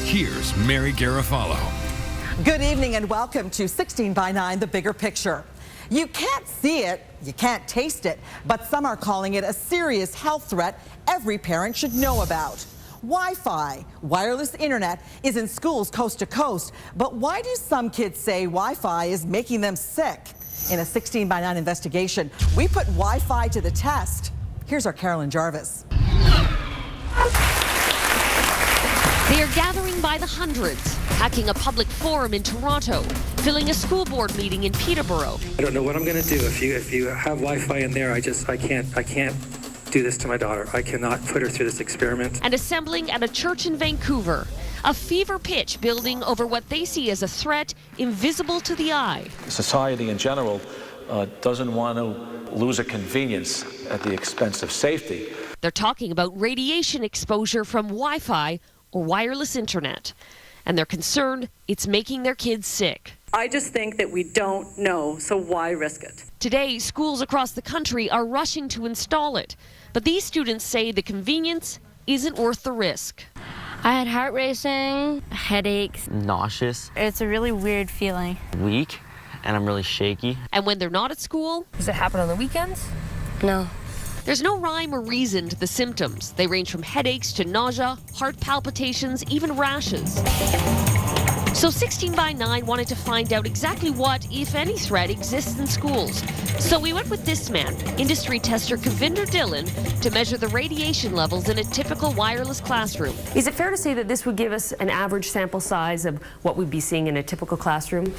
Here's Mary Garofalo. Good evening and welcome to 16 by 9, The Bigger Picture. You can't see it, you can't taste it, but some are calling it a serious health threat every parent should know about. Wi-Fi, wireless internet, is in schools coast to coast, but why do some kids say Wi-Fi is making them sick? In a 16 by 9 investigation, we put Wi-Fi to the test. Here's our Carolyn Jarvis. They are gathering by the hundreds, hacking a public forum in Toronto, filling a school board meeting in Peterborough. I don't know what I'm going to do if you have Wi-Fi in there. I can't do this to my daughter. I cannot put her through this experiment. And assembling at a church in Vancouver, a fever pitch building over what they see as a threat invisible to the eye. Society in general doesn't want to lose a convenience at the expense of safety. They're talking about radiation exposure from Wi-Fi or wireless internet, and they're concerned it's making their kids sick. I just think that we don't know, so why risk it? Today, schools across the country are rushing to install it, but these students say the convenience isn't worth the risk. I had heart racing, headaches, nauseous. It's a really weird feeling. Weak, and I'm really shaky. And when they're not at school? Does it happen on the weekends? No. There's no rhyme or reason to the symptoms. They range from headaches to nausea, heart palpitations, even rashes. So 16 by 9 wanted to find out exactly what, if any, threat exists in schools. So we went with this man, industry tester Kavinder Dillon, to measure the radiation levels in a typical wireless classroom. Is it fair to say that this would give us an average sample size of what we'd be seeing in a typical classroom?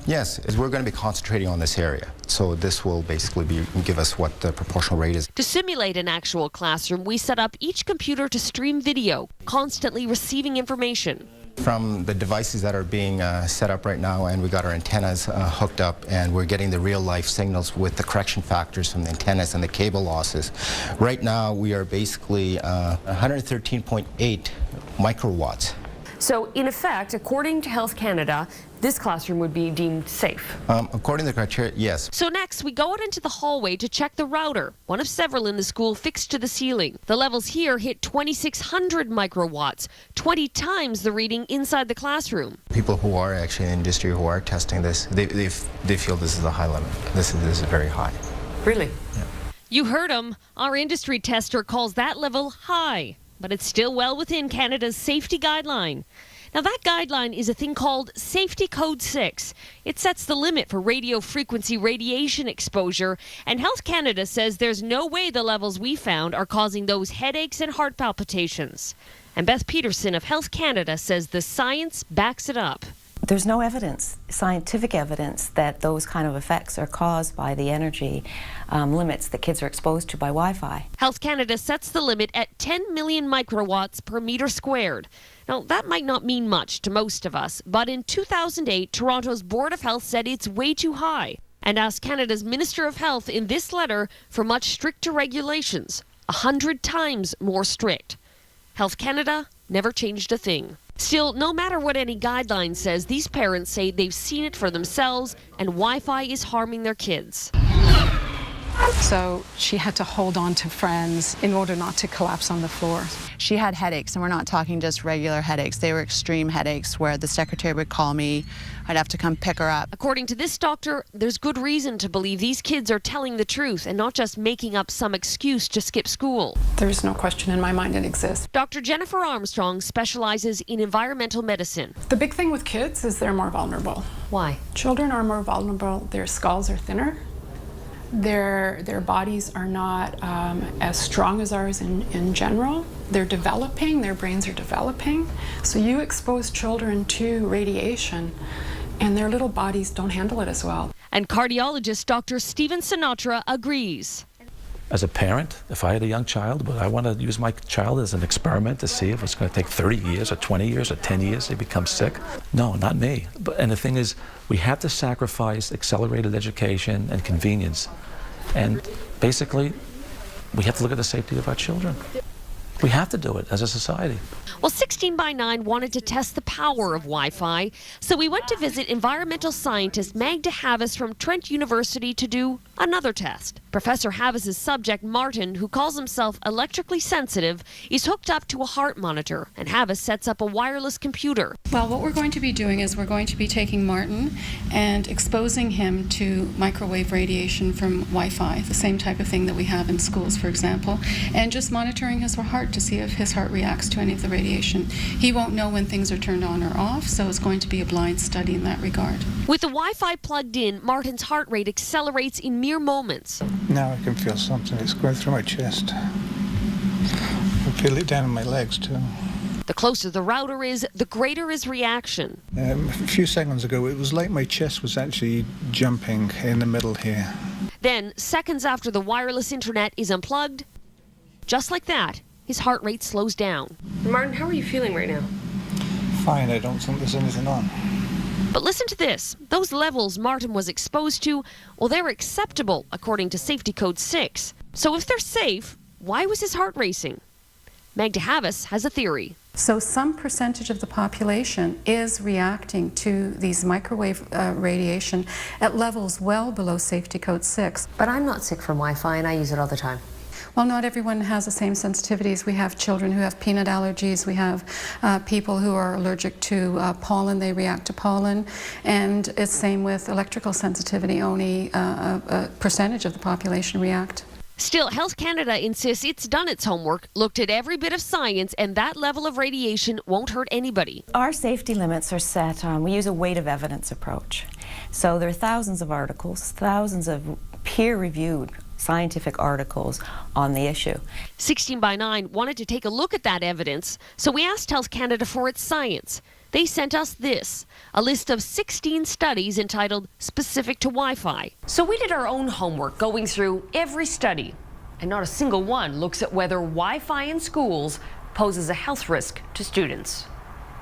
Yes, we're going to be concentrating on this area. So this will basically give us what the proportional rate is. To simulate an actual classroom, we set up each computer to stream video, constantly receiving information. From the devices that are being set up right now, and we got our antennas hooked up, and we're getting the real-life signals with the correction factors from the antennas and the cable losses. Right now, we are basically 113.8 microwatts. So, in effect, according to Health Canada, this classroom would be deemed safe. According to the criteria, yes. So next, we go out into the hallway to check the router, one of several in the school fixed to the ceiling. The levels here hit 2,600 microwatts, 20 times the reading inside the classroom. People who are actually in the industry who are testing this, they feel this is a high limit. This is very high. Really? Yeah. You heard him. Our industry tester calls that level high, but it's still well within Canada's safety guideline. Now, that guideline is a thing called Safety Code 6. It sets the limit for radio frequency radiation exposure, and Health Canada says there's no way the levels we found are causing those headaches and heart palpitations. And Beth Peterson of Health Canada says the science backs it up. There's no evidence, scientific evidence, that those kind of effects are caused by the energy limits that kids are exposed to by Wi-Fi. Health Canada sets the limit at 10 million microwatts per meter squared. Now, that might not mean much to most of us, but in 2008, Toronto's Board of Health said it's way too high and asked Canada's Minister of Health in this letter for much stricter regulations, 100 times more strict. Health Canada never changed a thing. Still, no matter what any guideline says, these parents say they've seen it for themselves and Wi-Fi is harming their kids. So she had to hold on to friends in order not to collapse on the floor. She had headaches, and we're not talking just regular headaches. They were extreme headaches where the secretary would call me. I'd have to come pick her up. According to this doctor, there's good reason to believe these kids are telling the truth and not just making up some excuse to skip school. There's no question in my mind it exists. Dr. Jennifer Armstrong specializes in environmental medicine. The big thing with kids is they're more vulnerable. Why? Children are more vulnerable. Their skulls are thinner. Their bodies are not as strong as ours in general. They're developing, their brains are developing. So you expose children to radiation and their little bodies don't handle it as well. And cardiologist Dr. Stephen Sinatra agrees. As a parent, if I had a young child, but I want to use my child as an experiment to see if it's going to take 30 years or 20 years or 10 years to become sick. No, not me. And the thing is, we have to sacrifice accelerated education and convenience. And basically, we have to look at the safety of our children. We have to do it as a society. Well, 16 by 9 wanted to test the power of Wi-Fi, so we went to visit environmental scientist Magda Havis from Trent University to do another test. Professor Havis's subject, Martin, who calls himself electrically sensitive, is hooked up to a heart monitor, and Havis sets up a wireless computer. Well, what we're going to be doing is we're going to be taking Martin and exposing him to microwave radiation from Wi-Fi, the same type of thing that we have in schools, for example, and just monitoring his heart to see if his heart reacts to any of the radiation. He won't know when things are turned on or off, so it's going to be a blind study in that regard. With the Wi-Fi plugged in, Martin's heart rate accelerates in mere moments. Now I can feel something. It's going through my chest. I feel it down in my legs too. The closer the router is, the greater his reaction. A few seconds ago, it was like my chest was actually jumping in the middle here. Then, seconds after the wireless internet is unplugged, just like that, his heart rate slows down. Martin, how are you feeling right now? Fine, I don't think there's anything on. But listen to this. Those levels Martin was exposed to, well, they're acceptable according to Safety Code 6. So if they're safe, why was his heart racing? Magda Havis has a theory. So some percentage of the population is reacting to these microwave radiation at levels well below Safety Code 6. But I'm not sick from Wi-Fi and I use it all the time. Well, not everyone has the same sensitivities. We have children who have peanut allergies. We have people who are allergic to pollen. They react to pollen. And it's same with electrical sensitivity. Only a percentage of the population react. Still, Health Canada insists it's done its homework, looked at every bit of science, and that level of radiation won't hurt anybody. Our safety limits are set on, we use a weight of evidence approach. So there are thousands of articles, thousands of peer-reviewed scientific articles on the issue. 16 by 9 wanted to take a look at that evidence, so we asked Health Canada for its science. They sent us this, a list of 16 studies entitled Specific to Wi-Fi. So we did our own homework going through every study, and not a single one looks at whether Wi-Fi in schools poses a health risk to students.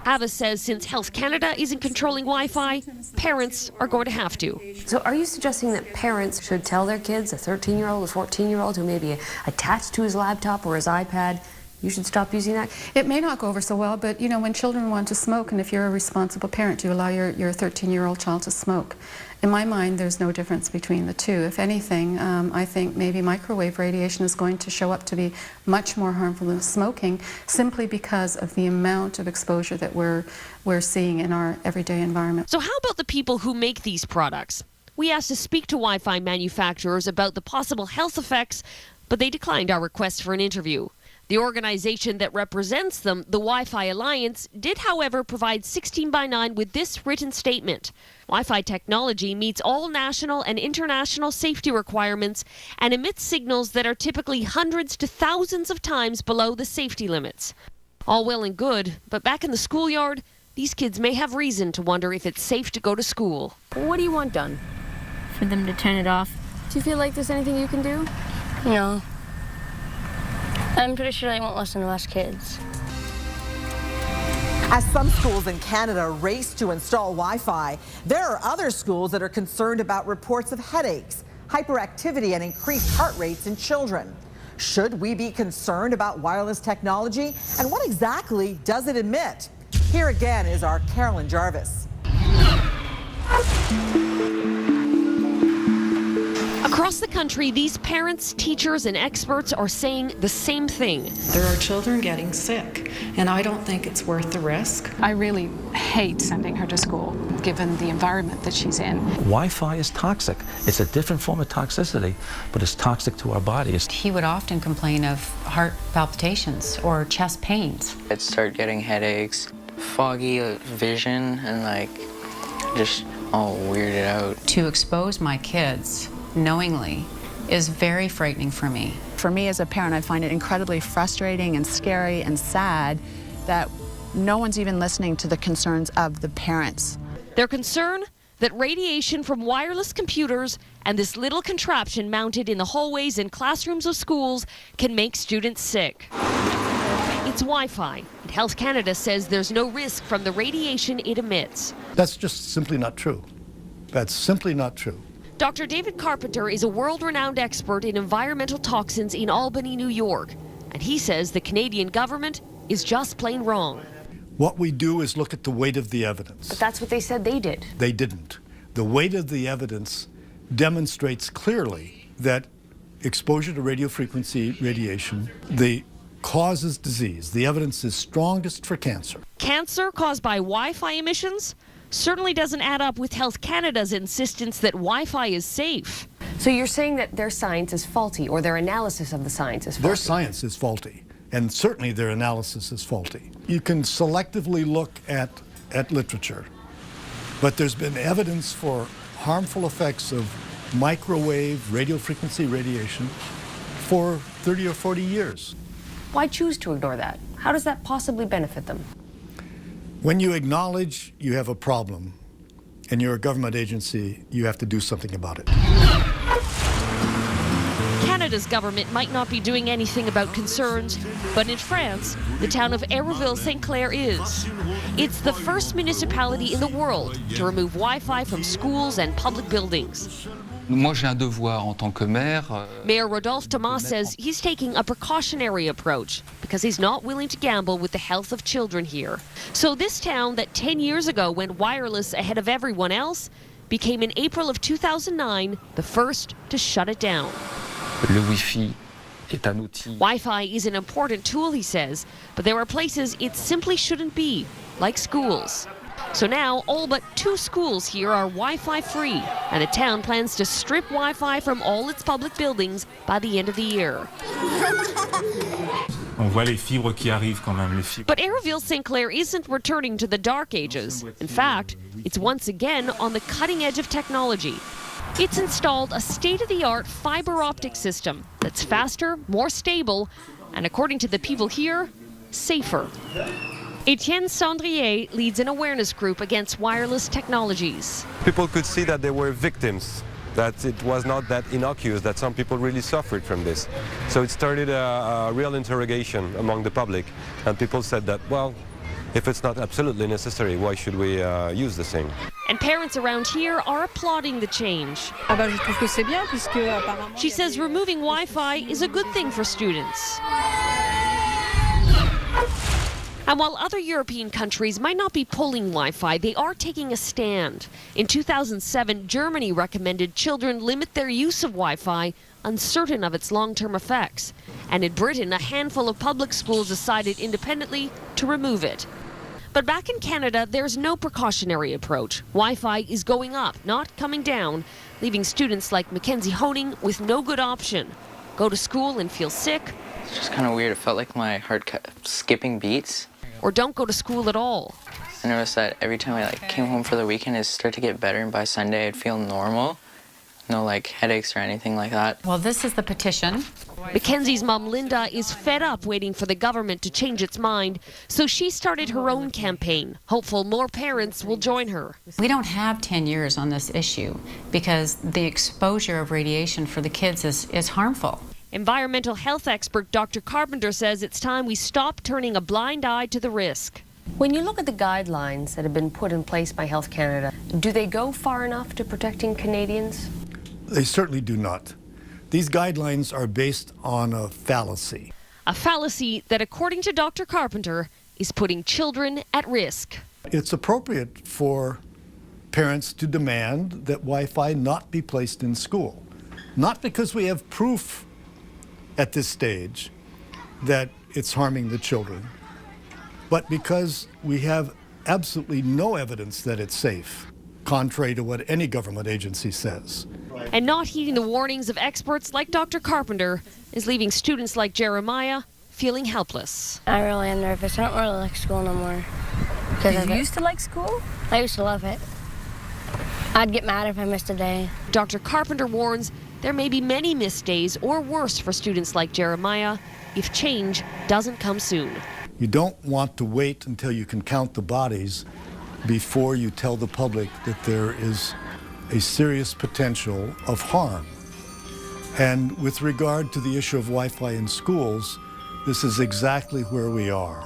Havis says since Health Canada isn't controlling Wi-Fi, parents are going to have to. So are you suggesting that parents should tell their kids, a 13-year-old, a 14-year-old who may be attached to his laptop or his iPad, you should stop using that? It may not go over so well, but you know, when children want to smoke, and if you're a responsible parent, you allow your 13-year-old child to smoke. In my mind, there's no difference between the two. If anything, I think maybe microwave radiation is going to show up to be much more harmful than smoking, simply because of the amount of exposure that we're seeing in our everyday environment. So how about the people who make these products? We asked to speak to Wi-Fi manufacturers about the possible health effects, but they declined our request for an interview. The organization that represents them, the Wi-Fi Alliance, did, however, provide 16 by 9 with this written statement. Wi-Fi technology meets all national and international safety requirements and emits signals that are typically hundreds to thousands of times below the safety limits. All well and good, but back in the schoolyard, these kids may have reason to wonder if it's safe to go to school. What do you want done? For them to turn it off. Do you feel like there's anything you can do? No. I'm pretty sure they won't listen to us kids. As some schools in Canada race to install Wi-Fi, there are other schools that are concerned about reports of headaches, hyperactivity, and increased heart rates in children. Should we be concerned about wireless technology? And what exactly does it emit? Here again is our Carolyn Jarvis. Across the country, these parents, teachers, and experts are saying the same thing. There are children getting sick, and I don't think it's worth the risk. I really hate sending her to school, given the environment that she's in. Wi-Fi is toxic. It's a different form of toxicity, but it's toxic to our bodies. He would often complain of heart palpitations or chest pains. I'd start getting headaches, foggy vision, and just all weirded out. To expose my kids knowingly is very frightening for me. For me as a parent, I find it incredibly frustrating and scary and sad that no one's even listening to the concerns of the parents. Their concern? That radiation from wireless computers and this little contraption mounted in the hallways and classrooms of schools can make students sick. It's Wi-Fi, and Health Canada says there's no risk from the radiation it emits. That's just simply not true. That's simply not true. Dr. David Carpenter is a world-renowned expert in environmental toxins in Albany, New York. And he says the Canadian government is just plain wrong. What we do is look at the weight of the evidence. But that's what they said they did. They didn't. The weight of the evidence demonstrates clearly that exposure to radiofrequency radiation, causes disease. The evidence is strongest for cancer. Cancer caused by Wi-Fi emissions certainly doesn't add up with Health Canada's insistence that Wi-Fi is safe. So you're saying that their science is faulty, or their analysis of the science is faulty? Their science is faulty, and certainly their analysis is faulty. You can selectively look at literature, but there's been evidence for harmful effects of microwave radiofrequency radiation for 30 or 40 years. Why choose to ignore that? How does that possibly benefit them? When you acknowledge you have a problem and you're a government agency, you have to do something about it. Canada's government might not be doing anything about concerns, but in France, the town of Hérouville-Saint-Clair is. It's the first municipality in the world to remove Wi-Fi from schools and public buildings. Moi, j'ai un devoir en tant que maire. Mayor Rodolphe Thomas says he's taking a precautionary approach because he's not willing to gamble with the health of children here. So this town that 10 years ago went wireless ahead of everyone else became in April of 2009 the first to shut it down. Le Wi-Fi est un outil. Wi-Fi is an important tool, he says, but there are places it simply shouldn't be, like schools. So now, all but 2 schools here are Wi-Fi free, and the town plans to strip Wi-Fi from all its public buildings by the end of the year. On voit les fibres qui arrivent quand même, les fibres. But Hérouville-Saint-Clair isn't returning to the dark ages. In fact, it's once again on the cutting edge of technology. It's installed a state-of-the-art fiber optic system that's faster, more stable, and according to the people here, safer. Etienne Sandrier leads an awareness group against wireless technologies. People could see that they were victims, that it was not that innocuous, that some people really suffered from this. So it started a real interrogation among the public, and people said that, well, if it's not absolutely necessary, why should we use the thing? And parents around here are applauding the change. She says removing Wi-Fi is a good thing for students. And while other European countries might not be pulling Wi-Fi, they are taking a stand. In 2007, Germany recommended children limit their use of Wi-Fi, uncertain of its long-term effects. And in Britain, a handful of public schools decided independently to remove it. But back in Canada, there's no precautionary approach. Wi-Fi is going up, not coming down, leaving students like Mackenzie Honing with no good option. Go to school and feel sick. It's just kind of weird. It felt like my heart kept skipping beats. Or don't go to school at all. I noticed that every time I came home for the weekend, it started to get better, and by Sunday I'd feel normal. No headaches or anything like that. Well, this is the petition. Mackenzie's mom, Linda, is fed up waiting for the government to change its mind, so she started her own campaign, hopeful more parents will join her. We don't have 10 years on this issue because the exposure of radiation for the kids is harmful. Environmental health expert Dr. Carpenter says it's time we stop turning a blind eye to the risk. When you look at the guidelines that have been put in place by Health Canada, do they go far enough to protecting Canadians? They certainly do not. These guidelines are based on a fallacy. A fallacy that, according to Dr. Carpenter, is putting children at risk. It's appropriate for parents to demand that Wi-Fi not be placed in school. Not because we have proof at this stage that it's harming the children, but because we have absolutely no evidence that it's safe, contrary to what any government agency says. And not heeding the warnings of experts like Dr. Carpenter is leaving students like Jeremiah feeling helpless. I really am nervous. I don't really like school no more. Did you used to like school? I used to love it. I'd get mad if I missed a day. Dr. Carpenter warns there may be many missed days or worse for students like Jeremiah if change doesn't come soon. You don't want to wait until you can count the bodies before you tell the public that there is a serious potential of harm. And with regard to the issue of Wi-Fi in schools, this is exactly where we are.